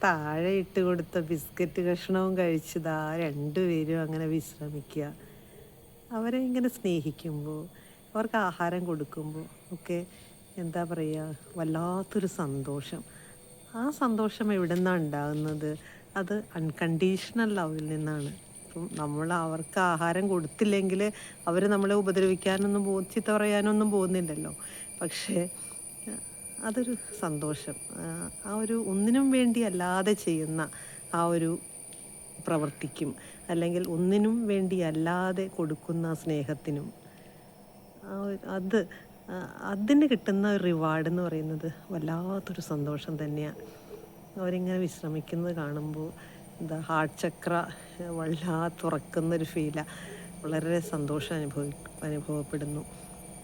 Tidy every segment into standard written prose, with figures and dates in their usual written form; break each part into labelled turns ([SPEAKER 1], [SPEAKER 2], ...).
[SPEAKER 1] താഴെ ഇട്ട് കൊടുത്ത ബിസ്ക്കറ്റ് കഷ്ണവും കഴിച്ചതാ രണ്ടുപേരും അങ്ങനെ വിശ്രമിക്കുക. അവരെ ഇങ്ങനെ സ്നേഹിക്കുമ്പോൾ, അവർക്ക് ആഹാരം കൊടുക്കുമ്പോൾ ഒക്കെ എന്താ പറയുക, വല്ലാത്തൊരു സന്തോഷം. ആ സന്തോഷം എവിടെ നിന്നാണ് ഉണ്ടാകുന്നത്? അത് അൺകണ്ടീഷണൽ ലവിൽ നിന്നാണ്. ഇപ്പം നമ്മൾ അവർക്ക് ആഹാരം കൊടുത്തില്ലെങ്കിൽ അവർ നമ്മളെ ഉപദ്രവിക്കാനൊന്നും ചീത്ത പറയാനൊന്നും പോകുന്നില്ലല്ലോ. പക്ഷേ അതൊരു സന്തോഷം. ആ ഒരു ഒന്നിനും വേണ്ടി അല്ലാതെ ചെയ്യുന്ന ആ ഒരു പ്രവർത്തിക്കും, അല്ലെങ്കിൽ ഒന്നിനും വേണ്ടി അല്ലാതെ കൊടുക്കുന്ന സ്നേഹത്തിനും അത് അതിന് കിട്ടുന്ന റിവാർഡ് എന്ന് പറയുന്നത് വല്ലാത്തൊരു സന്തോഷം തന്നെയാണ്. അവരിങ്ങനെ വിശ്രമിക്കുന്നത് കാണുമ്പോൾ എന്താ ഹാർട്ട് ചക്ര തുറക്കുന്നൊരു ഫീലാണ്. വളരെ സന്തോഷം അനുഭവപ്പെടുന്നു.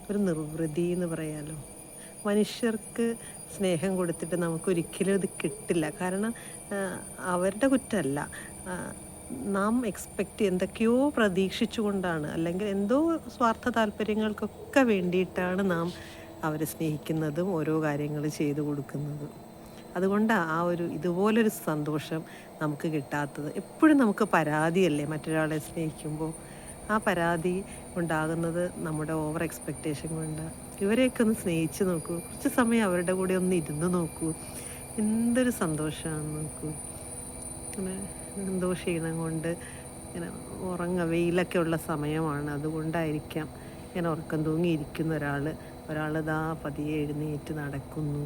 [SPEAKER 1] ഒരു നിർവൃതി എന്ന് പറയാലോ. മനുഷ്യർക്ക് സ്നേഹം കൊടുത്തിട്ട് നമുക്കൊരിക്കലും ഇത് കിട്ടില്ല. കാരണം അവരുടെ കുറ്റമല്ല. നാം എന്തൊക്കെയോ പ്രതീക്ഷിച്ചുകൊണ്ടാണ്, അല്ലെങ്കിൽ എന്തോ സ്വാർത്ഥ താല്പര്യങ്ങൾക്കൊക്കെ വേണ്ടിയിട്ടാണ് നാം അവരെ സ്നേഹിക്കുന്നതും ഓരോ കാര്യങ്ങൾ ചെയ്തു കൊടുക്കുന്നതും. അതുകൊണ്ടാണ് ഇതുപോലൊരു സന്തോഷം നമുക്ക് കിട്ടാത്തത്. എപ്പോഴും നമുക്ക് പരാതിയല്ലേ മറ്റൊരാളെ സ്നേഹിക്കുമ്പോൾ. ആ പരാതി ഉണ്ടാകുന്നത് നമ്മുടെ ഓവർ എക്സ്പെക്റ്റേഷൻ കൊണ്ടാണ്. ഇവരെയൊക്കെ ഒന്ന് സ്നേഹിച്ച് നോക്കൂ, കുറച്ച് സമയം അവരുടെ കൂടെ ഒന്ന് ഇരുന്ന് നോക്കൂ, എന്തൊരു സന്തോഷമാണ് നോക്കൂ. അങ്ങനെ എന്തോ ക്ഷീണം കൊണ്ട് ഇങ്ങനെ വെയിലൊക്കെ ഉള്ള സമയമാണ്, അതുകൊണ്ടായിരിക്കാം ഇങ്ങനെ ഉറക്കം തൂങ്ങിയിരിക്കുന്ന ഒരാൾ ദാ പതിയെ എഴുന്നേറ്റ് നടക്കുന്നു.